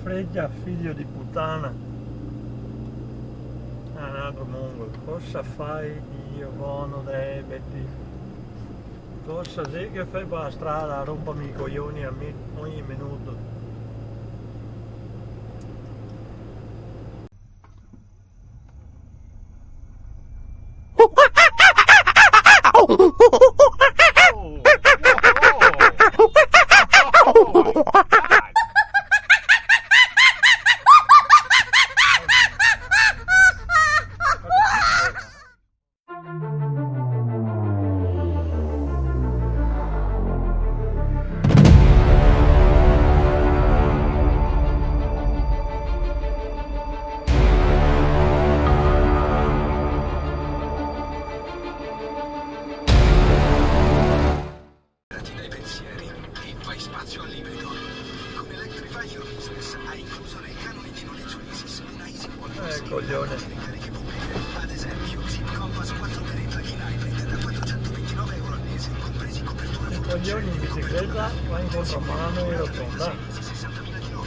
freggia, figlio di puttana. Un altro mongolo. Cosa fai, Dio buono, debiti? Cosa sei che fai per la strada a rompermi i coglioni a me ogni minuto? Coglione. Ad esempio, Compass 4 per i plug-in hybrid da 429 euro al mese, compresi copertura I coglioni in bicicletta va in contromano e rotonda. 60.000 km.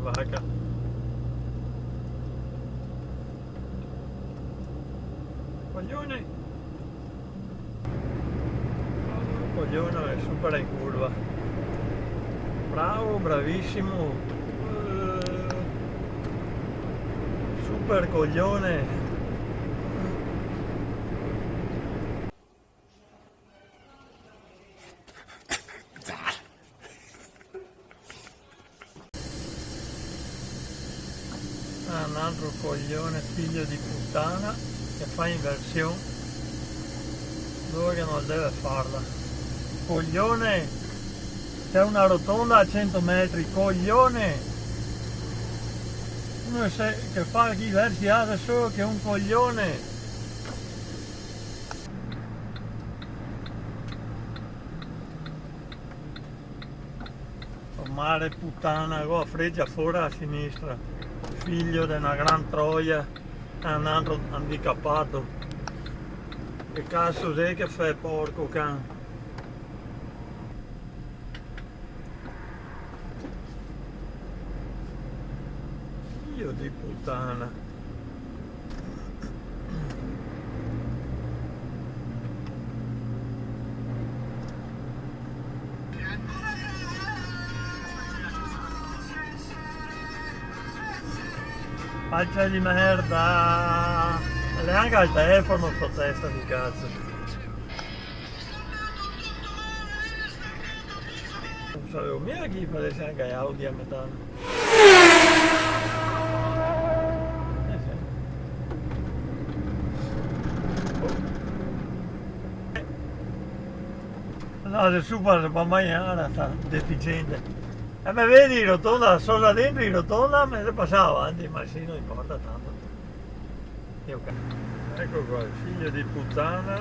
Vaca. Coglione. Coglione è super in curva. Bravo, bravissimo. Super coglione. Un altro coglione figlio di puttana che fa inversione dove non deve farla. Coglione, c'è una rotonda a 100 metri, coglione. Uno che fa gli versi adesso che è un coglione. Oh, mare puttana, qua freggia fuori a sinistra. Figlio di una gran troia, è un altro handicappato. Che cazzo sei che fai, porco can? Figlio di puttana. Faccia di merda! Neanche al telefono sto testa di cazzo. Non sapevo mica chi facesse anche Audi a metà. Sì. No, adesso per mangiare sta deficiente. E me vedi rotonda, sono là dentro in rotonda, me ne passava avanti, ma sì, non importa tanto. Io ecco qua, il figlio di puttana.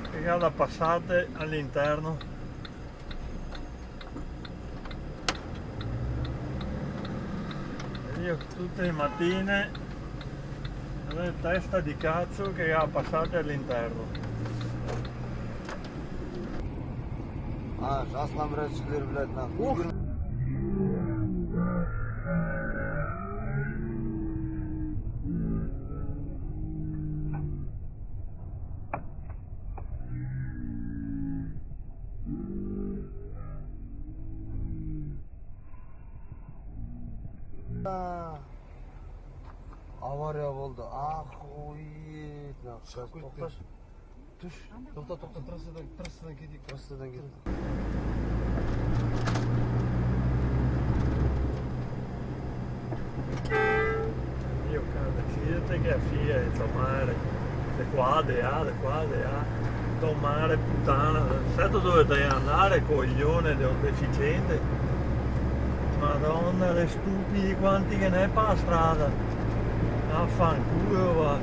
Che gara passate all'interno. E io tutte le mattine, testa di cazzo che ha passate all'interno. Aslan bırakçıları bilet nahul. Avariya oldu. Ah oy. Toqtaş. Tuş. Toqta trassadan gidik. Trassadan gidik. Io cazzo, decidete che è fia di tomare le quadre, tomare puttana, sai dove devi andare, coglione, è un deficiente. Madonna, le stupidi quanti che ne è per la strada. Affanculo va.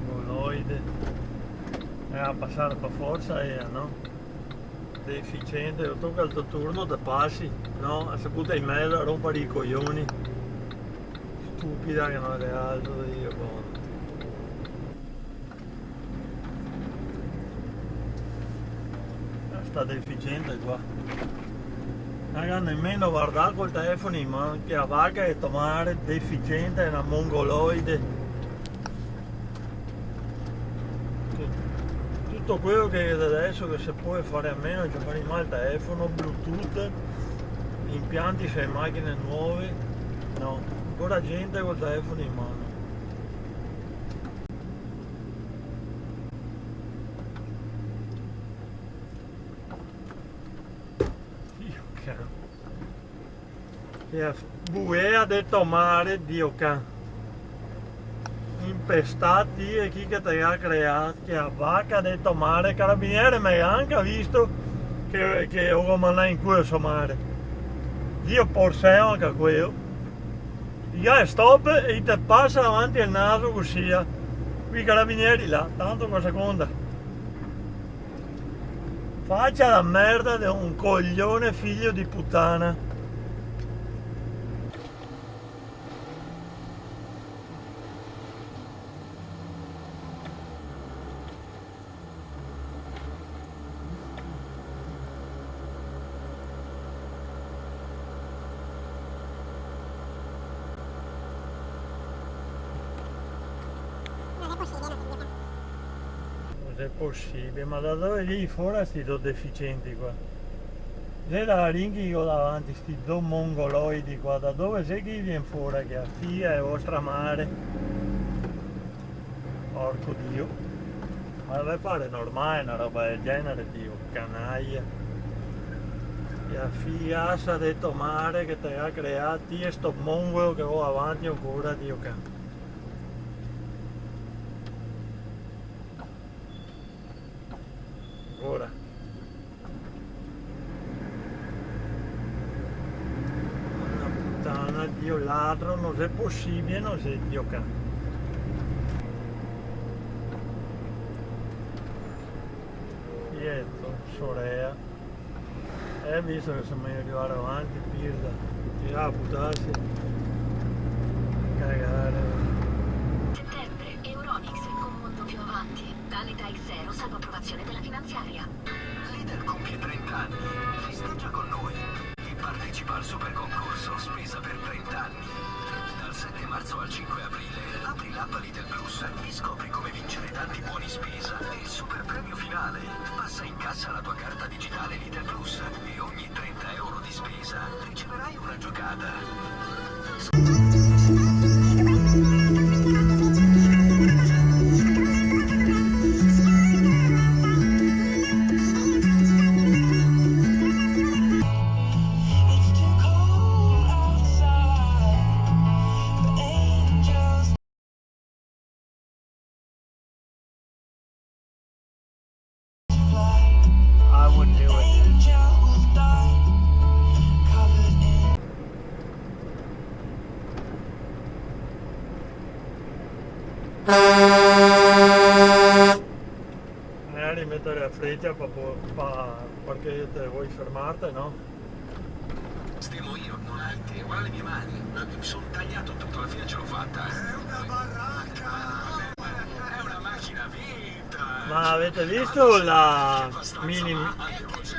Mongoloide. A passare per forza no? deficiente, lo tocca il tuo turno da passi, no? Ha saputo in mezzo a rompere i coglioni. Stupida che non è altro di io, buono. Sta deficiente qua. Raga, nemmeno guardare col telefono in mano, che la vacca è tomare deficiente, è una mongoloide. Tutto quello che adesso che si può fare a meno, giocare in mano il telefono, Bluetooth, impianti sulle macchine nuove, no, ancora gente col telefono in mano. Dio can. Che buea detto mare, Dio can. Impestati e chi che te ha creato, che a vacca detto mare, carabiniere mi ha anche visto che ho mandato in questo mare. Io porseo anche quello. Io stop e ti passa davanti al naso così. Qui i carabinieri là, tanto per seconda. Faccia la merda di un coglione figlio di puttana. Non è possibile, ma da dove vieni fuori sti due deficienti qua? Se la ringhi io davanti, sti due mongoloidi qua, da dove sei che viene fuori che a figlia è vostra madre? Porco Dio, ma deve fare normale una roba del genere, Dio, canaglia. E a figlia sa detto mare che te ha creato e sto mongolo che ho avanti ancora, Dio can. Ora una puttana, Dio ladro, non è possibile, non sei Dio can. Pietro, Sorea, visto che sono meglio arrivare avanti, pirla, tirare a buttarsi, cagare. Dall'età X0 salvo approvazione della finanziaria. Lidl compie 30 anni. Festeggia con noi e partecipa al super concorso Spesa per 30 anni. Dal 7 marzo al 5 aprile apri l'app Lidl Plus e scopri come vincere tanti buoni spesa e il super premio finale. Passa in cassa la tua carta digitale Lidl Plus e ogni 30 euro di spesa riceverai una giocata. Magari mettere la freccia perché te vuoi fermarti, no? Stiamo io, non hai te, guarda le mie mani. Mi sono tagliato tutto, alla fine ce l'ho fatta. È una baracca! È una macchina vinta! Ma avete visto la mini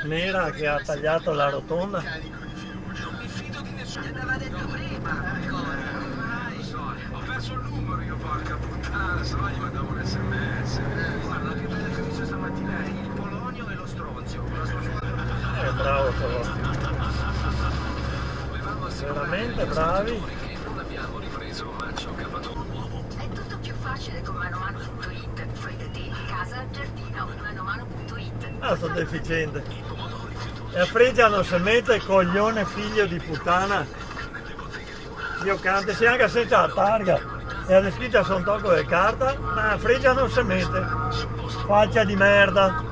nera che ha tagliato la rotonda? Non mi fido di nessuno. Te l'aveva detto prima. Ho perso il numero io, porca puttana, se no gli mandavo un SMS. Guarda che bella che ho visto stamattina, il Polonio e lo Stronzio. Bravo veramente bravi. Non abbiamo ripreso, ma ci ho capato un uomo. È tutto più facile con manomano.it. Fai da te, casa, giardino, manomano.it. Ah, sono deficiente. E a freggia non si mette il coglione figlio di puttana. Dio cante, sia anche senza la targa. E alla scritta sono tocco di carta, ma a freggia non si mette. Faccia di merda.